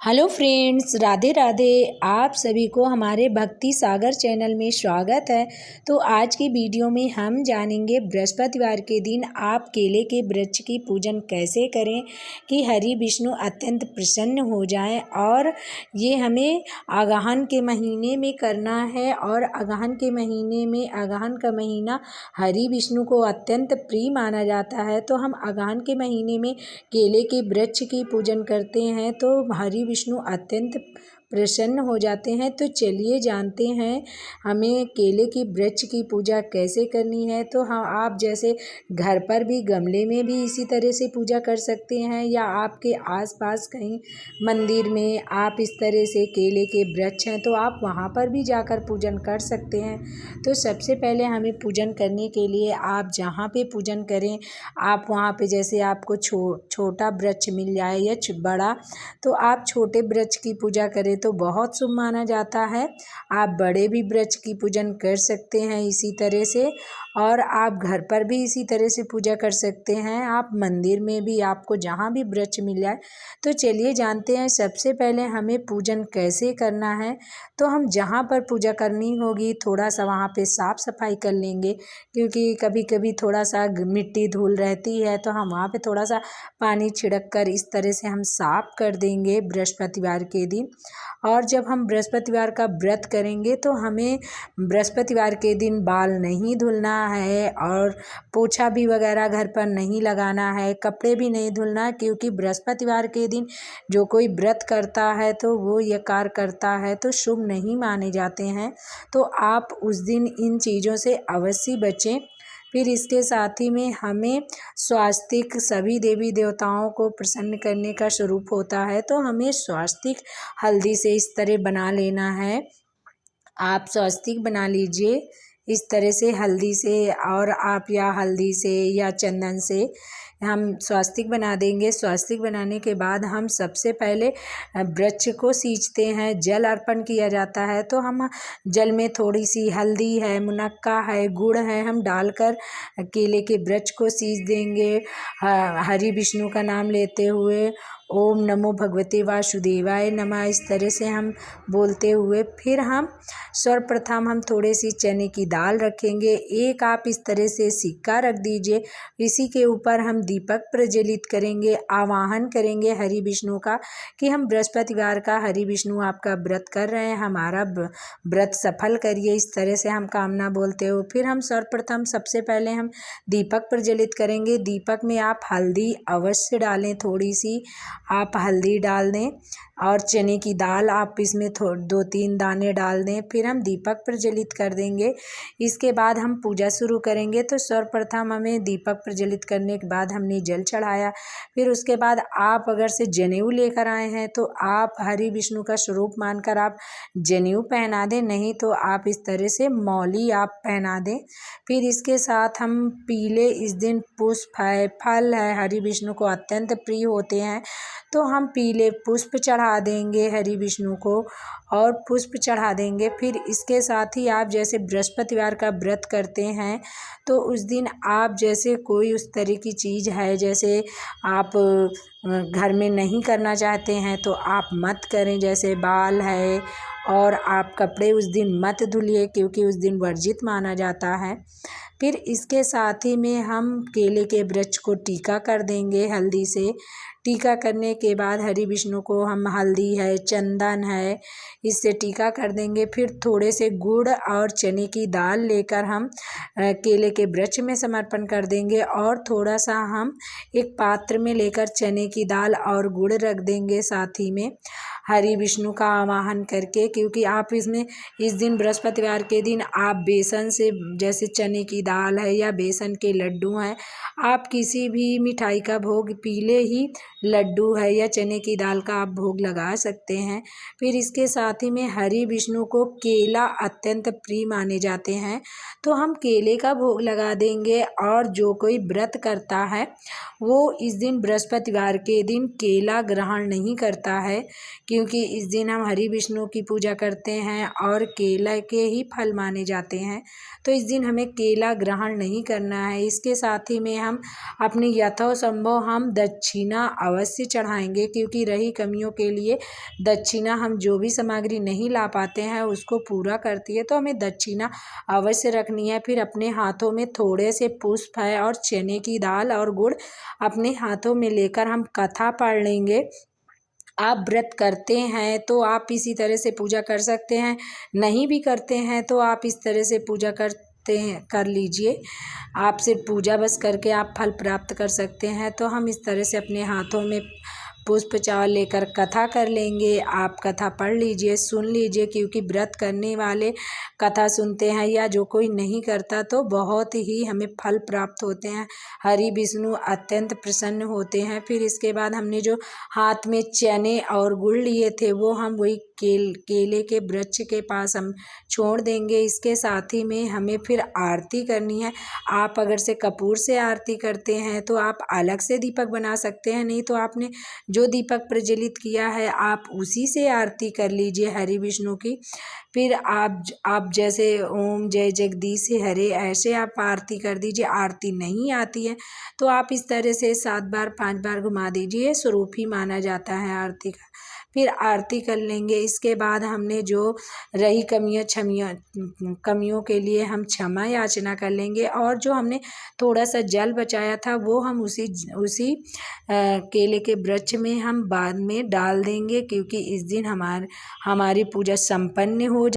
Hello friends, Radhe Radhe. आप सभी को हमारे भक्ति सागर चैनल में स्वागत है। तो आज की वीडियो में हम जानेंगे बृहस्पतिवार के दिन आप केले के वृक्ष की पूजन कैसे करें कि हरि विष्णु अत्यंत प्रसन्न हो जाएं। और ये हमें अगहन के महीने में करना है। और अगहन के महीने में अगहन का महीना हरि विष्णु को अत्यंत प्रिय माना जाता है। तो हम अगहन के महीने में केले के वृक्ष की पूजन करते हैं तो हरि विष्णु अत्यंत प्रसन्न हो जाते हैं। तो चलिए जानते हैं हमें केले की वृक्ष की पूजा कैसे करनी है। तो हाँ, आप जैसे घर पर भी गमले में भी इसी तरह से पूजा कर सकते हैं, या आपके आसपास कहीं मंदिर में आप इस तरह से केले के वृक्ष हैं तो आप वहाँ पर भी जाकर पूजन कर सकते हैं। तो सबसे पहले हमें पूजन करने के लिए आप जहाँ पे पूजन करें आप वहाँ पे जैसे आपको छोटा वृक्ष मिल जाए या बड़ा, तो आप छोटे वृक्ष की पूजा करें तो बहुत शुभ माना जाता है। आप बड़े भी वृक्ष की पूजन कर सकते हैं इसी तरह से, और आप घर पर भी इसी तरह से पूजा कर सकते हैं। आप मंदिर में भी, आपको जहाँ भी वृक्ष मिल जाए। तो चलिए जानते हैं सबसे पहले हमें पूजन कैसे करना है। तो हम जहाँ पर पूजा करनी होगी थोड़ा सा वहाँ पे साफ सफाई कर लेंगे, क्योंकि कभी कभी थोड़ा सा मिट्टी धूल रहती है तो हम वहाँ पे थोड़ा सा पानी छिड़क कर इस तरह से हम साफ कर देंगे बृहस्पतिवार के दिन। और जब हम बृहस्पतिवार का व्रत करेंगे तो हमें बृहस्पतिवार के दिन बाल नहीं धुलना है, और पोछा भी वगैरह घर पर नहीं लगाना है, कपड़े भी नहीं धुलना है, क्योंकि बृहस्पतिवार के दिन जो कोई व्रत करता है तो वो ये कार्य करता है तो शुभ नहीं माने जाते हैं। तो आप उस दिन इन चीज़ों से अवश्य बचें। फिर इसके साथ ही में हमें स्वास्तिक सभी देवी देवताओं को प्रसन्न करने का स्वरूप होता है, तो हमें स्वास्तिक हल्दी से इस तरह बना लेना है। आप स्वास्तिक बना लीजिए इस तरह से हल्दी से, और आप या हल्दी से या चंदन से हम स्वास्तिक बना देंगे। स्वास्तिक बनाने के बाद हम सबसे पहले वृक्ष को सींचते हैं, जल अर्पण किया जाता है। तो हम जल में थोड़ी सी हल्दी है, मुनक्का है, गुड़ है, हम डालकर केले के वृक्ष को सींच देंगे। हरि विष्णु का नाम लेते हुए ओम नमो भगवते वासुदेवाय नमः इस तरह से हम बोलते हुए फिर हम सर्वप्रथम हम थोड़ी सी चने की दाल रखेंगे। एक आप इस तरह से सिक्का रख दीजिए, इसी के ऊपर हम दीपक प्रज्वलित करेंगे, आवाहन करेंगे हरि विष्णु का कि हम बृहस्पतिवार का हरि विष्णु आपका व्रत कर रहे हैं, हमारा व्रत सफल करिए। इस तरह से हम कामना बोलते हो। फिर हम सर्वप्रथम सबसे पहले हम दीपक प्रज्वलित करेंगे। दीपक में आप हल्दी अवश्य डालें, थोड़ी सी आप हल्दी डाल दें, और चने की दाल आप इसमें 2-3 दाने डाल दें। फिर हम दीपक प्रज्वलित कर देंगे। इसके बाद हम पूजा शुरू करेंगे। तो सर्वप्रथम हमें दीपक प्रज्वलित करने के बाद हमने जल चढ़ाया। फिर उसके बाद आप अगर से जनेऊ लेकर आए हैं तो आप हरि विष्णु का स्वरूप मानकर आप जनेऊ पहना दें, नहीं तो आप इस तरह से मौली आप पहना दें। फिर इसके साथ हम पीले इस दिन पुष्प है, फल है, हरि विष्णु को अत्यंत प्रिय होते हैं, तो हम पीले पुष्प चढ़ा देंगे हरि विष्णु को, और पुष्प चढ़ा देंगे। फिर इसके साथ ही आप जैसे बृहस्पतिवार का व्रत करते हैं तो उस दिन आप जैसे कोई उस तरह की चीज़ है जैसे आप घर में नहीं करना चाहते हैं तो आप मत करें, जैसे बाल है, और आप कपड़े उस दिन मत धुलिए क्योंकि उस दिन वर्जित माना जाता है। फिर इसके साथ ही में हम केले के वृक्ष को टीका कर देंगे हल्दी से। टीका करने के बाद हरि विष्णु को हम हल्दी है, चंदन है, इससे टीका कर देंगे। फिर थोड़े से गुड़ और चने की दाल लेकर हम केले के वृक्ष में समर्पण कर देंगे, और थोड़ा सा हम एक पात्र में लेकर चने की दाल और गुड़ रख देंगे साथ ही में हरि विष्णु का आवाहन करके, क्योंकि आप इसमें इस दिन बृहस्पतिवार के दिन आप बेसन से जैसे चने की दाल है या बेसन के लड्डू हैं, आप किसी भी मिठाई का भोग, पीले ही लड्डू है या चने की दाल का आप भोग लगा सकते हैं। फिर इसके साथ ही में हरि विष्णु को केला अत्यंत प्रिय माने जाते हैं, तो हम केले का भोग लगा देंगे। और जो कोई व्रत करता है वो इस दिन बृहस्पतिवार के दिन केला ग्रहण नहीं करता है, क्योंकि इस दिन हम हरि विष्णु की पूजा करते हैं और केला के ही फल माने जाते हैं। तो इस दिन हमें केला ग्रहण नहीं करना है। इसके साथ ही में हम अपनी यथासंभव हम दक्षिणा अवश्य चढ़ाएंगे, क्योंकि रही कमियों के लिए दक्षिणा हम जो भी सामग्री नहीं ला पाते हैं उसको पूरा करती है, तो हमें दक्षिणा अवश्य रखनी है। फिर अपने हाथों में थोड़े से पुष्प है और चने की दाल और गुड़ अपने हाथों में लेकर हम कथा पढ़ लेंगे। आप व्रत करते हैं तो आप इसी तरह से पूजा कर सकते हैं, नहीं भी करते हैं तो आप इस तरह से पूजा कर लीजिए। आप सिर्फ पूजा बस करके आप फल प्राप्त कर सकते हैं। तो हम इस तरह से अपने हाथों में पुष्प चावल लेकर कथा कर लेंगे। आप कथा पढ़ लीजिए, सुन लीजिए, क्योंकि व्रत करने वाले कथा सुनते हैं या जो कोई नहीं करता तो बहुत ही हमें फल प्राप्त होते हैं। हरि विष्णु अत्यंत प्रसन्न होते हैं। फिर इसके बाद हमने जो हाथ में चने और गुड़ लिए थे वो हम वही केले के वृक्ष के पास हम छोड़ देंगे। इसके साथ ही में हमें फिर आरती करनी है। आप अगर से कपूर से आरती करते हैं तो आप अलग से दीपक बना सकते हैं, नहीं तो आपने जो दीपक प्रज्वलित किया है आप उसी से आरती कर लीजिए हरि विष्णु की। फिर आप जैसे ओम जय जगदीश हरे ऐसे आप आरती कर दीजिए। आरती नहीं आती है तो आप इस तरह से 7 बार 5 बार घुमा दीजिए, स्वरूप ही माना जाता है आरती का। फिर आरती कर लेंगे। इसके बाद हमने जो रही कमियों के लिए हम क्षमा याचना कर लेंगे, और जो हमने थोड़ा सा जल बचाया था वो हम उसी केले के वृक्ष में हम बाद में डाल देंगे, क्योंकि इस दिन हमारी पूजा संपन्न हो